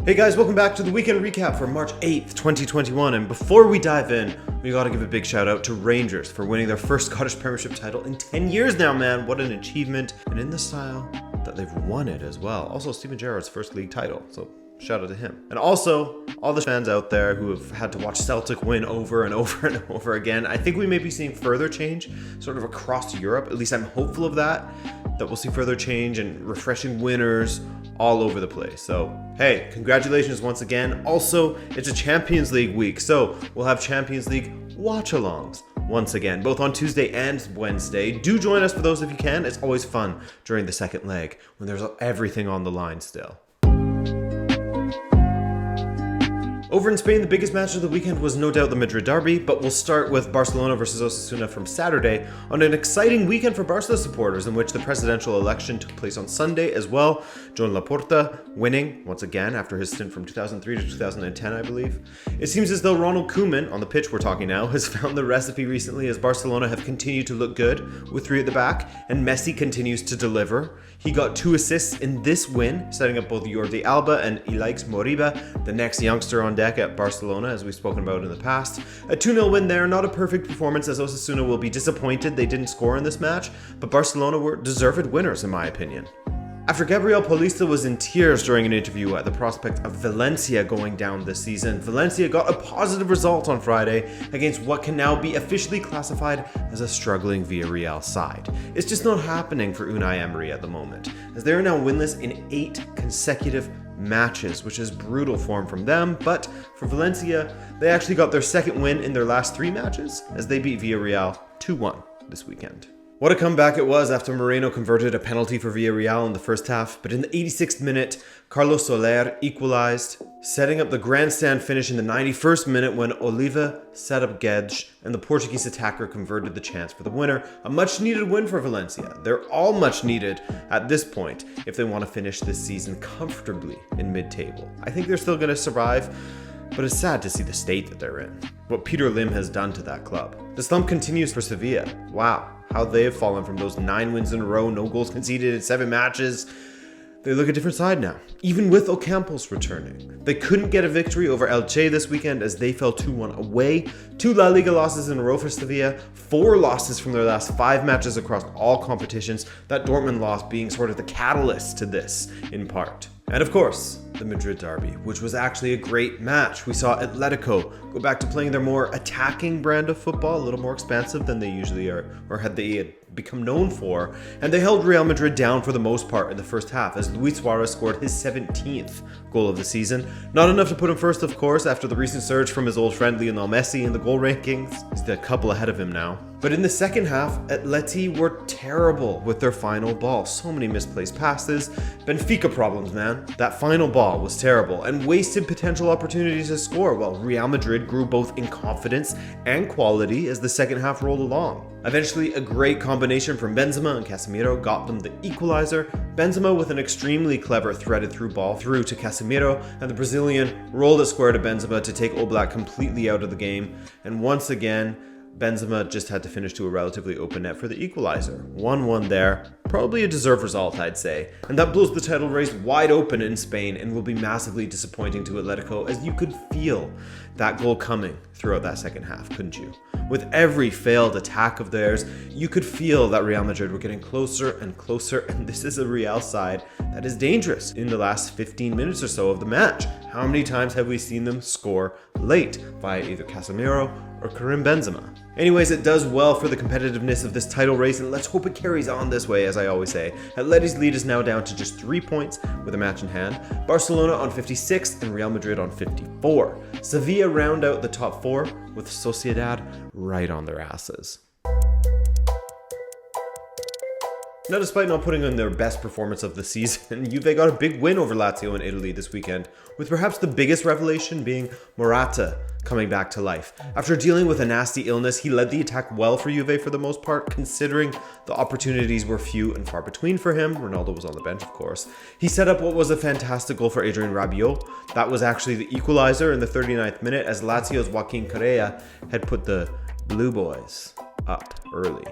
Hey guys, welcome back to the weekend recap for March 8th, 2021. And before we dive in, we gotta give a big shout out to Rangers for winning their first Scottish Premiership title in 10 years now, man. What an achievement. And in the style that they've won it as well. Also, Steven Gerrard's first league title. So shout out to him. And also, all the fans out there who have had to watch Celtic win over and over and over again. I think we may be seeing further change sort of across Europe. At least I'm hopeful of that we'll see further change and refreshing winners all over the place. So, hey, congratulations once again. Also, it's a Champions League week, so we'll have Champions League watch-alongs once again, both on Tuesday and Wednesday. Do join us for those if you can. It's always fun during the second leg when there's everything on the line still. Over in Spain, the biggest match of the weekend was no doubt the Madrid derby, but we'll start with Barcelona versus Osasuna from Saturday on an exciting weekend for Barca supporters in which the presidential election took place on Sunday as well. Joan Laporta winning once again after his stint from 2003 to 2010, I believe. It seems as though Ronald Koeman, on the pitch we're talking now, has found the recipe recently as Barcelona have continued to look good with 3 at the back, and Messi continues to deliver. He got 2 assists in this win, setting up both Jordi Alba and Ilaix Moriba, the next youngster on deck at Barcelona, as we've spoken about in the past. A 2-0 win there, not a perfect performance as Osasuna will be disappointed they didn't score in this match, but Barcelona were deserved winners in my opinion. After Gabriel Paulista was in tears during an interview at the prospect of Valencia going down this season, Valencia got a positive result on Friday against what can now be officially classified as a struggling Villarreal side. It's just not happening for Unai Emery at the moment, as they are now winless in 8 consecutive matches, which is brutal form from them, but for Valencia, they actually got their second win in their last 3 matches as they beat Villarreal 2-1 this weekend. What a comeback it was after Moreno converted a penalty for Villarreal in the first half, but in the 86th minute, Carlos Soler equalized, setting up the grandstand finish in the 91st minute when Oliva set up Gedge and the Portuguese attacker converted the chance for the winner. A much needed win for Valencia. They're all much needed at this point if they want to finish this season comfortably in mid-table. I think they're still going to survive, but it's sad to see the state that they're in. What Peter Lim has done to that club. The slump continues for Sevilla. Wow, how they have fallen from those 9 wins in a row, no goals conceded in 7 matches. They look a different side now, even with Ocampos returning. They couldn't get a victory over Elche this weekend as they fell 2-1 away. 2 La Liga losses in a row for Sevilla, 4 losses from their last 5 matches across all competitions, that Dortmund loss being sort of the catalyst to this, in part. And of course, the Madrid derby, which was actually a great match. We saw Atletico go back to playing their more attacking brand of football, a little more expansive than they usually are, or had they become known for, and they held Real Madrid down for the most part in the first half as Luis Suarez scored his 17th goal of the season. Not enough to put him first, of course, after the recent surge from his old friend Lionel Messi in the goal rankings. He's a couple ahead of him now. But in the second half, Atleti were terrible with their final ball. So many misplaced passes. Benfica problems, man. That final ball was terrible and wasted potential opportunities to score, while Real Madrid grew both in confidence and quality as the second half rolled along. Eventually, a great combination from Benzema and Casemiro got them the equalizer. Benzema with an extremely clever threaded through ball through to Casemiro, and the Brazilian rolled it square to Benzema to take Oblak completely out of the game. And once again, Benzema just had to finish to a relatively open net for the equalizer. 1-1 there. Probably a deserved result, I'd say. And that blows the title race wide open in Spain and will be massively disappointing to Atletico, as you could feel that goal coming throughout that second half, couldn't you? With every failed attack of theirs, you could feel that Real Madrid were getting closer and closer, and this is a Real side that is dangerous in the last 15 minutes or so of the match. How many times have we seen them score late via either Casemiro or Karim Benzema? Anyways, it does well for the competitiveness of this title race, and let's hope it carries on this way, as I always say. Atleti's lead is now down to just 3 points with a match in hand. Barcelona on 56 and Real Madrid on 54. Sevilla round out the top 4 with Sociedad right on their asses. Now, despite not putting in their best performance of the season, Juve got a big win over Lazio in Italy this weekend, with perhaps the biggest revelation being Morata coming back to life. After dealing with a nasty illness, he led the attack well for Juve for the most part, considering the opportunities were few and far between for him. Ronaldo was on the bench, of course. He set up what was a fantastic goal for Adrien Rabiot. That was actually the equalizer in the 39th minute, as Lazio's Joaquin Correa had put the Blue Boys up early.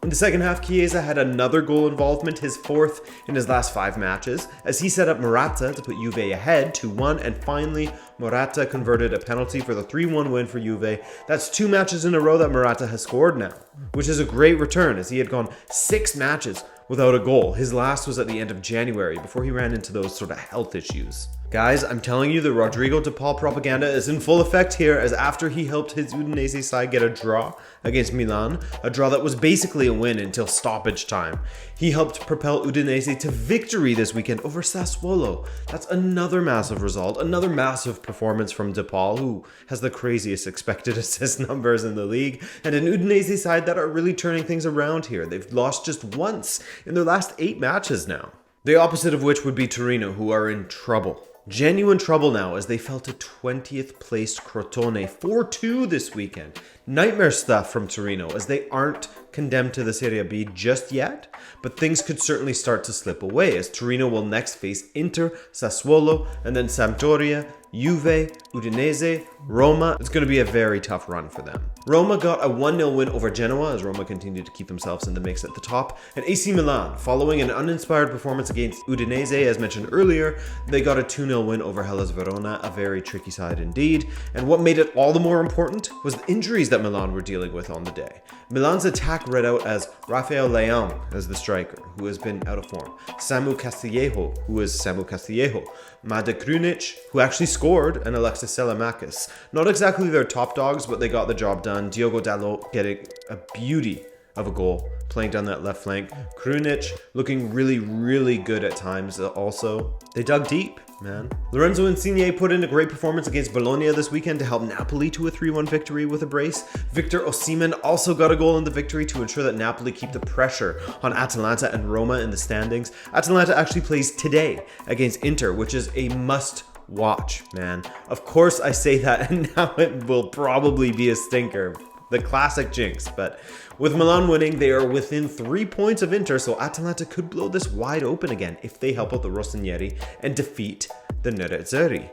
In the second half, Chiesa had another goal involvement, his fourth in his last 5 matches, as he set up Morata to put Juve ahead 2-1, and finally, Morata converted a penalty for the 3-1 win for Juve. That's 2 matches in a row that Morata has scored now, which is a great return, as he had gone 6 matches without a goal. His last was at the end of January, before he ran into those sort of health issues. Guys, I'm telling you, the Rodrigo de Paul propaganda is in full effect here, as after he helped his Udinese side get a draw against Milan, a draw that was basically a win until stoppage time, he helped propel Udinese to victory this weekend over Sassuolo. That's another massive result, another massive performance from de Paul, who has the craziest expected assist numbers in the league, and an Udinese side that are really turning things around here. They've lost just once in their last 8 matches now. The opposite of which would be Torino, who are in trouble. Genuine trouble now, as they fell to 20th placed Crotone 4-2 this weekend. Nightmare stuff from Torino, as they aren't condemned to the Serie B just yet, but things could certainly start to slip away, as Torino will next face Inter, Sassuolo, and then Sampdoria, Juve, Udinese, Roma. It's going to be a very tough run for them. Roma got a 1-0 win over Genoa, as Roma continued to keep themselves in the mix at the top. And AC Milan, following an uninspired performance against Udinese, as mentioned earlier, they got a 2-0 win over Hellas Verona, a very tricky side indeed. And what made it all the more important was the injuries that Milan were dealing with on the day. Milan's attack read out as Rafael Leão as the striker, who has been out of form, Samu Castillejo, who is Samu Castillejo, Mada Krunic, who actually scored, and Alexis Selemakis. Not exactly their top dogs, but they got the job done. Diogo Dalot getting a beauty of a goal, playing down that left flank. Krunic looking really, really good at times also. They dug deep, man. Lorenzo Insigne put in a great performance against Bologna this weekend to help Napoli to a 3-1 victory with a brace. Victor Osimhen also got a goal in the victory to ensure that Napoli keep the pressure on Atalanta and Roma in the standings. Atalanta actually plays today against Inter, which is a must watch, man. Of course I say that, and now it will probably be a stinker. The classic jinx, but with Milan winning, they are within 3 points of Inter, so Atalanta could blow this wide open again if they help out the Rossoneri and defeat the Nerazzurri.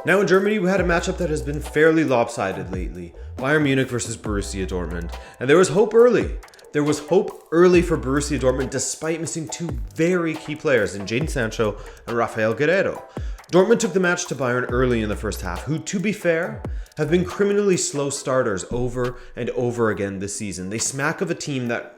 Now in Germany, we had a matchup that has been fairly lopsided lately. Bayern Munich versus Borussia Dortmund. And there was hope early. There was hope early for Borussia Dortmund despite missing 2 very key players in Jadon Sancho and Rafael Guerreiro. Dortmund took the match to Bayern early in the first half, who, to be fair, have been criminally slow starters over and over again this season. They smack of a team that,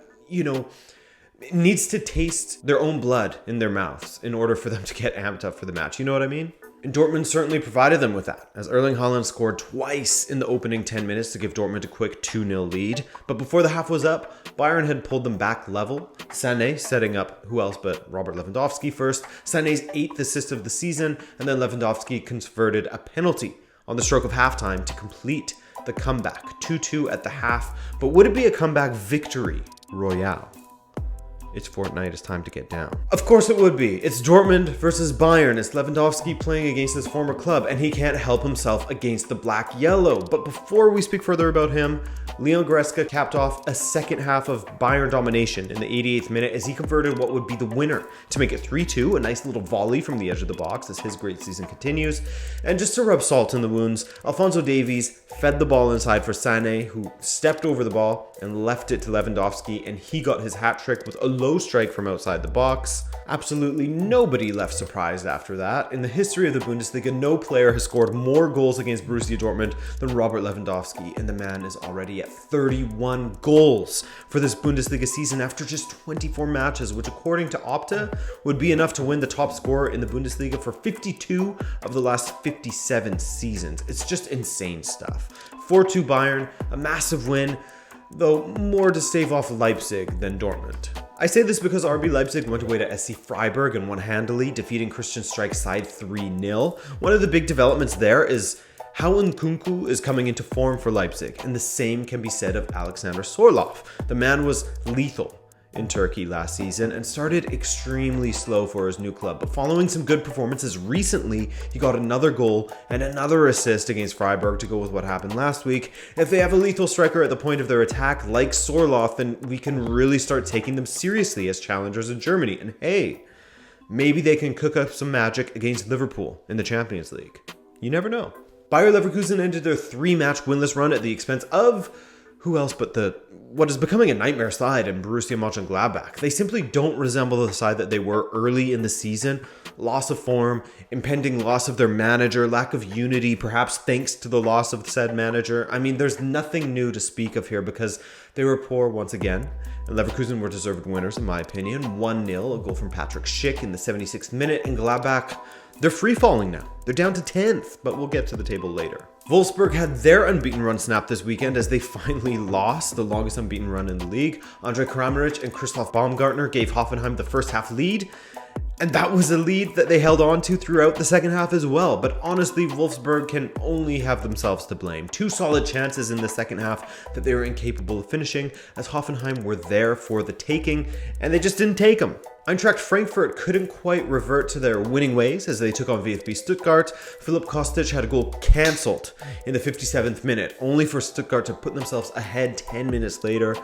needs to taste their own blood in their mouths in order for them to get amped up for the match. You know what I mean? And Dortmund certainly provided them with that, as Erling Haaland scored twice in the opening 10 minutes to give Dortmund a quick 2-0 lead. But before the half was up, Bayern had pulled them back level. Sané setting up who else but Robert Lewandowski first. Sané's 8th assist of the season, and then Lewandowski converted a penalty on the stroke of halftime to complete the comeback. 2-2 at the half, but would it be a comeback victory royale? It's Fortnite, it's time to get down. Of course it would be. It's Dortmund versus Bayern. It's Lewandowski playing against his former club, and he can't help himself against the black-yellow. But before we speak further about him, Leon Goretzka capped off a second half of Bayern domination in the 88th minute as he converted what would be the winner to make it 3-2, a nice little volley from the edge of the box as his great season continues. And just to rub salt in the wounds, Alphonso Davies fed the ball inside for Sané, who stepped over the ball and left it to Lewandowski, and he got his hat trick with a low strike from outside the box. Absolutely nobody left surprised after that. In the history of the Bundesliga, no player has scored more goals against Borussia Dortmund than Robert Lewandowski, and the man is already at 31 goals for this Bundesliga season after just 24 matches, which according to Opta would be enough to win the top scorer in the Bundesliga for 52 of the last 57 seasons. It's just insane stuff. 4-2 Bayern, a massive win, though more to stave off Leipzig than Dortmund. I say this because RB Leipzig went away to SC Freiburg and won handily, defeating Christian Streik's side 3-0. One of the big developments there is how Nkunku is coming into form for Leipzig, and the same can be said of Alexander Sorloth. The man was lethal in Turkey last season and started extremely slow for his new club, but following some good performances recently, he got another goal and another assist against Freiburg to go with what happened last week. If they have a lethal striker at the point of their attack like Sorloth, then we can really start taking them seriously as challengers in Germany. And hey, maybe they can cook up some magic against Liverpool in the Champions League. You never know. Bayer Leverkusen ended their 3-match winless run at the expense of who else but what is becoming a nightmare side in Borussia Mönchengladbach. They simply don't resemble the side that they were early in the season. Loss of form, impending loss of their manager, lack of unity, perhaps thanks to the loss of said manager. I mean, there's nothing new to speak of here because they were poor once again. And Leverkusen were deserved winners, in my opinion. 1-0, a goal from Patrick Schick in the 76th minute. In Gladbach, they're free-falling now. They're down to 10th, but we'll get to the table later. Wolfsburg had their unbeaten run snapped this weekend as they finally lost the longest unbeaten run in the league. Andre Kramaric and Christoph Baumgartner gave Hoffenheim the first half lead. And that was a lead that they held on to throughout the second half as well. But honestly, Wolfsburg can only have themselves to blame. 2 solid chances in the second half that they were incapable of finishing, as Hoffenheim were there for the taking, and they just didn't take them. Eintracht Frankfurt couldn't quite revert to their winning ways as they took on VfB Stuttgart. Philipp Kostic had a goal cancelled in the 57th minute, only for Stuttgart to put themselves ahead 10 minutes later.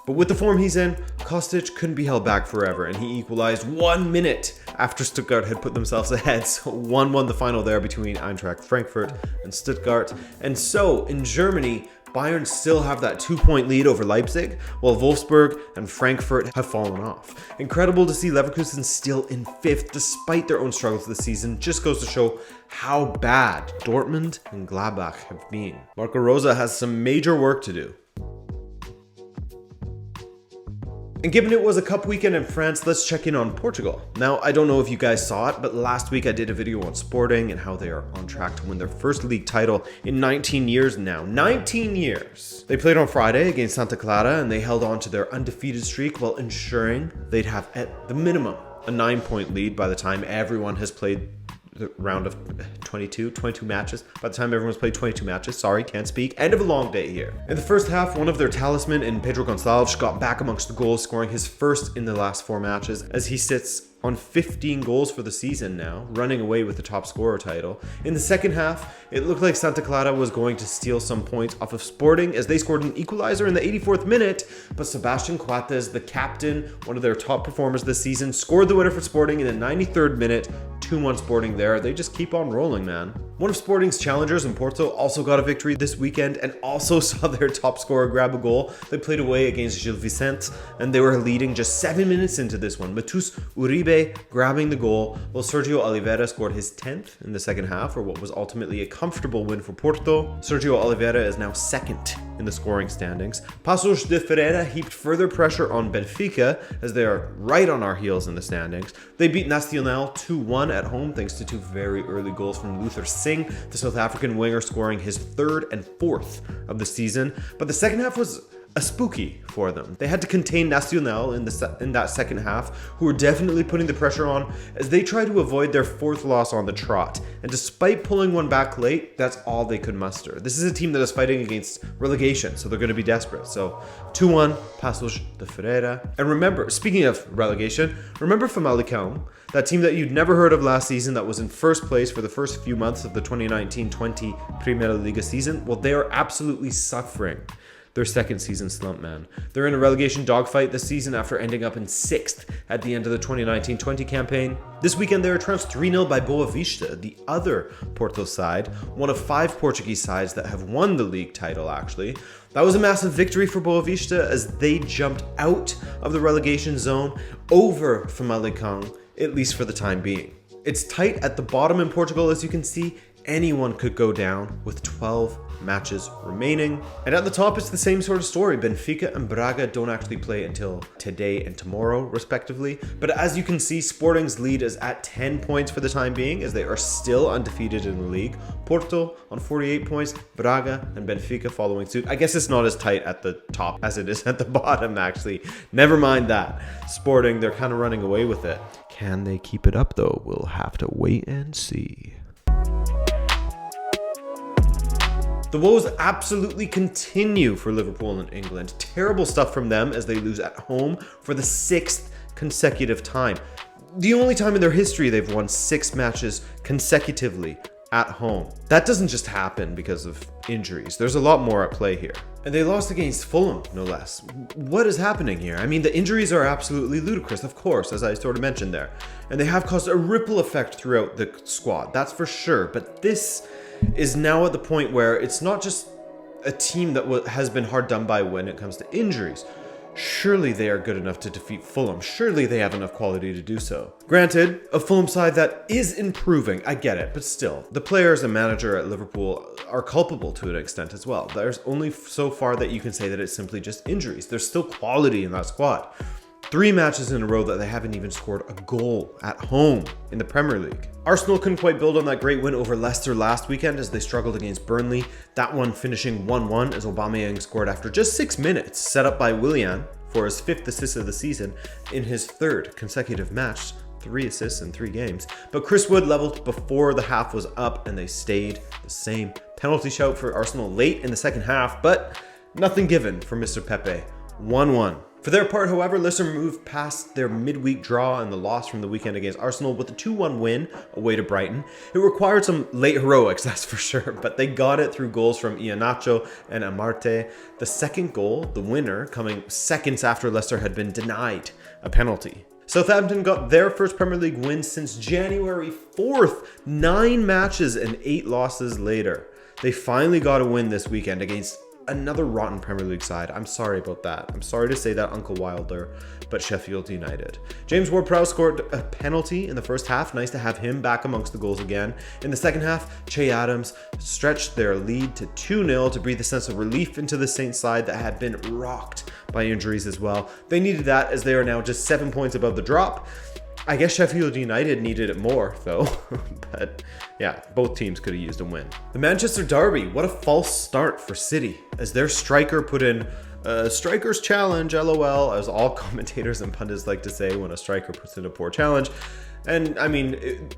But with the form he's in, Kostic couldn't be held back forever, and he equalized 1 minute after Stuttgart had put themselves ahead. So 1-1 the final there between Eintracht Frankfurt and Stuttgart. And so, in Germany, Bayern still have that 2-point lead over Leipzig, while Wolfsburg and Frankfurt have fallen off. Incredible to see Leverkusen still in 5th despite their own struggles this season. Just goes to show how bad Dortmund and Gladbach have been. Marco Rose has some major work to do. And given it was a cup weekend in France, let's check in on Portugal. Now, I don't know if you guys saw it, but last week I did a video on Sporting and how they are on track to win their first league title in 19 years now. 19 years! They played on Friday against Santa Clara and they held on to their undefeated streak while ensuring they'd have at the minimum a 9-point lead by the time everyone has played the round of 22 matches. By the time everyone's played 22 matches, sorry, can't speak. End of a long day here. In the first half, one of their talisman in Pedro Gonçalves got back amongst the goals, scoring his first in the last 4 matches as he sits on 15 goals for the season now, running away with the top scorer title. In the second half, it looked like Santa Clara was going to steal some points off of Sporting as they scored an equalizer in the 84th minute, but Sebastian Coates, the captain, one of their top performers this season, scored the winner for Sporting in the 93rd minute. 2-1 Sporting there. They just keep on rolling, man. One of Sporting's challengers in Porto also got a victory this weekend and also saw their top scorer grab a goal. They played away against Gil Vicente and they were leading just 7 minutes into this one. Matheus Uribe grabbing the goal while Sergio Oliveira scored his 10th in the second half for what was ultimately a comfortable win for Porto. Sergio Oliveira is now 2nd in the scoring standings. Passos de Ferreira heaped further pressure on Benfica as they are right on our heels in the standings. They beat Nacional 2-1 at home thanks to 2 very early goals from Luther Singh, the South African winger, scoring his 3rd and 4th of the season. But the second half was a spooky for them. They had to contain Nacional in that second half, who were definitely putting the pressure on as they tried to avoid their 4th loss on the trot. And despite pulling one back late, that's all they could muster. This is a team that is fighting against relegation, so they're going to be desperate. So 2-1, Passos de Ferreira. And remember, speaking of relegation, remember Famalicão, that team that you'd never heard of last season that was in first place for the first few months of the 2019-20 Primeira Liga season? Well, they are absolutely suffering their second season slump, man. They're in a relegation dogfight this season after ending up in 6th at the end of the 2019-20 campaign. This weekend they were trounced 3-0 by Boa Vista, the other Porto side, one of 5 Portuguese sides that have won the league title actually. That was a massive victory for Boa Vista as they jumped out of the relegation zone over Famalicão, at least for the time being. It's tight at the bottom in Portugal, as you can see. Anyone could go down with 12 matches remaining. And at the top, it's the same sort of story. Benfica and Braga don't actually play until today and tomorrow, respectively. But as you can see, Sporting's lead is at 10 points for the time being, as they are still undefeated in the league. Porto on 48 points, Braga and Benfica following suit. I guess it's not as tight at the top as it is at the bottom, actually. Never mind that. Sporting, they're kind of running away with it. Can they keep it up, though? We'll have to wait and see. The woes absolutely continue for Liverpool and England. Terrible stuff from them as they lose at home for the 6th consecutive time. The only time in their history they've won 6 matches consecutively at home. That doesn't just happen because of injuries. There's a lot more at play here. And they lost against Fulham, no less. What is happening here? I mean, the injuries are absolutely ludicrous, of course, as I sort of mentioned there. And they have caused a ripple effect throughout the squad, that's for sure. But this is now at the point where it's not just a team that has been hard done by when it comes to injuries. Surely they are good enough to defeat Fulham. Surely they have enough quality to do so. Granted, a Fulham side that is improving, I get it, but still, the players and manager at Liverpool are culpable to an extent as well. There's only so far that you can say that it's simply just injuries. There's still quality in that squad. 3 matches in a row that they haven't even scored a goal at home in the Premier League. Arsenal couldn't quite build on that great win over Leicester last weekend as they struggled against Burnley. That one finishing 1-1 as Aubameyang scored after just 6 minutes, set up by Willian for his 5th assist of the season in his 3rd consecutive match. 3 assists in 3 games. But Chris Wood leveled before the half was up and they stayed the same. Penalty shout for Arsenal late in the second half, but nothing given for Mr. Pepe. 1-1. For their part, however, Leicester moved past their midweek draw and the loss from the weekend against Arsenal with a 2-1 win away to Brighton. It required some late heroics, that's for sure, but they got it through goals from Iheanacho and Amarte. The second goal, the winner, coming seconds after Leicester had been denied a penalty. Southampton got their first Premier League win since January 4th, 9 matches and 8 losses later. They finally got a win this weekend against another rotten Premier League side. I'm sorry about that. I'm sorry to say that, Uncle Wilder, but Sheffield United. James Ward-Prowse scored a penalty in the first half. Nice to have him back amongst the goals again. In the second half, Che Adams stretched their lead to 2-0 to breathe a sense of relief into the Saints side that had been rocked by injuries as well. They needed that as they are now just 7 points above the drop. I guess Sheffield United needed it more, though. But yeah, both teams could have used a win. The Manchester Derby, what a false start for City, as their striker put in a striker's challenge, LOL, as all commentators and pundits like to say when a striker puts in a poor challenge. And I mean,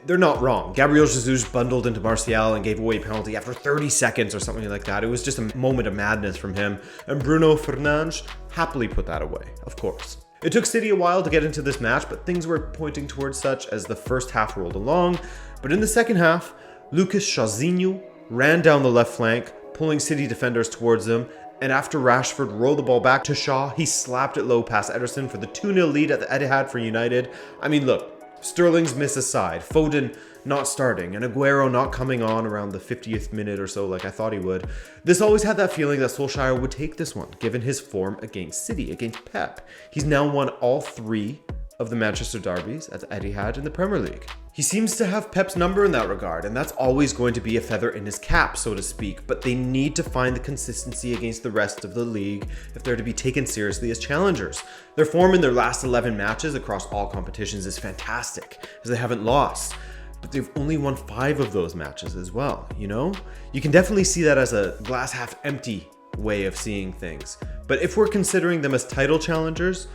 they're not wrong. Gabriel Jesus bundled into Martial and gave away a penalty after 30 seconds or something like that. It was just a moment of madness from him. And Bruno Fernandes happily put that away, of course. It took City a while to get into this match, but things were pointing towards such as the first half rolled along. But in the second half, Lucas Chazinho ran down the left flank, pulling City defenders towards him, and after Rashford rolled the ball back to Shaw, he slapped it low past Ederson for the 2-0 lead at the Etihad for United. I mean, look, Sterling's miss aside, Foden not starting, and Aguero not coming on around the 50th minute or so like I thought he would. This always had that feeling that Solskjaer would take this one, given his form against City, against Pep. He's now won all 3 of the Manchester derbies at the Etihad in the Premier League. He seems to have Pep's number in that regard, and that's always going to be a feather in his cap, so to speak, but they need to find the consistency against the rest of the league if they're to be taken seriously as challengers. Their form in their last 11 matches across all competitions is fantastic, as they haven't lost. But they've only won 5 of those matches as well, you know? You can definitely see that as a glass half empty way of seeing things. But if we're considering them as title challengers,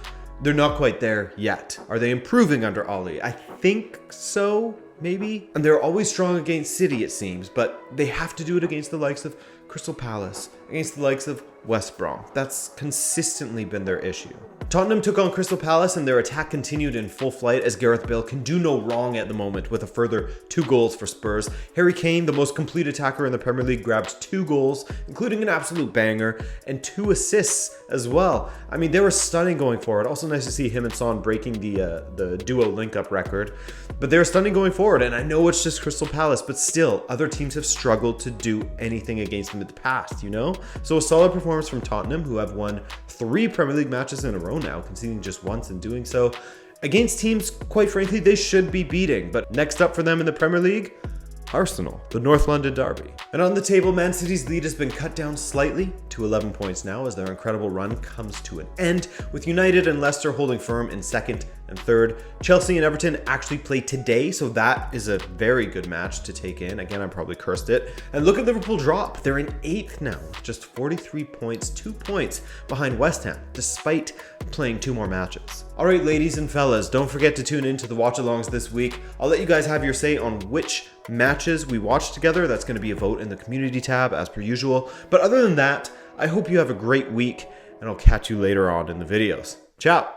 they're not quite there yet. Are they improving under Ole? I think so, maybe. And they're always strong against City, it seems, but they have to do it against the likes of Crystal Palace, against the likes of West Brom. That's consistently been their issue. Tottenham took on Crystal Palace and their attack continued in full flight as Gareth Bale can do no wrong at the moment with a further 2 goals for Spurs. Harry Kane, the most complete attacker in the Premier League, grabbed 2 goals, including an absolute banger, and 2 assists as well. I mean, they were stunning going forward. Also nice to see him and Son breaking the duo link-up record. But they were stunning going forward, and I know it's just Crystal Palace, but still, other teams have struggled to do anything against them in the past, you know? So a solid performance from Tottenham, who have won 3 Premier League matches in a row now, conceding just once in doing so, against teams, quite frankly, they should be beating. But next up for them in the Premier League, Arsenal, the North London derby. And on the table, Man City's lead has been cut down slightly to 11 points now as their incredible run comes to an end, with United and Leicester holding firm in 2nd and 3rd. Chelsea and Everton actually play today, so that is a very good match to take in. Again, I probably cursed it. And look at Liverpool drop. They're in 8th now, just 43 points, 2 points behind West Ham, despite playing 2 more matches. All right, ladies and fellas, don't forget to tune in to the watch-alongs this week. I'll let you guys have your say on which matches we watch together. That's going to be a vote in the community tab as per usual. But other than that, I hope you have a great week, and I'll catch you later on in the videos. Ciao!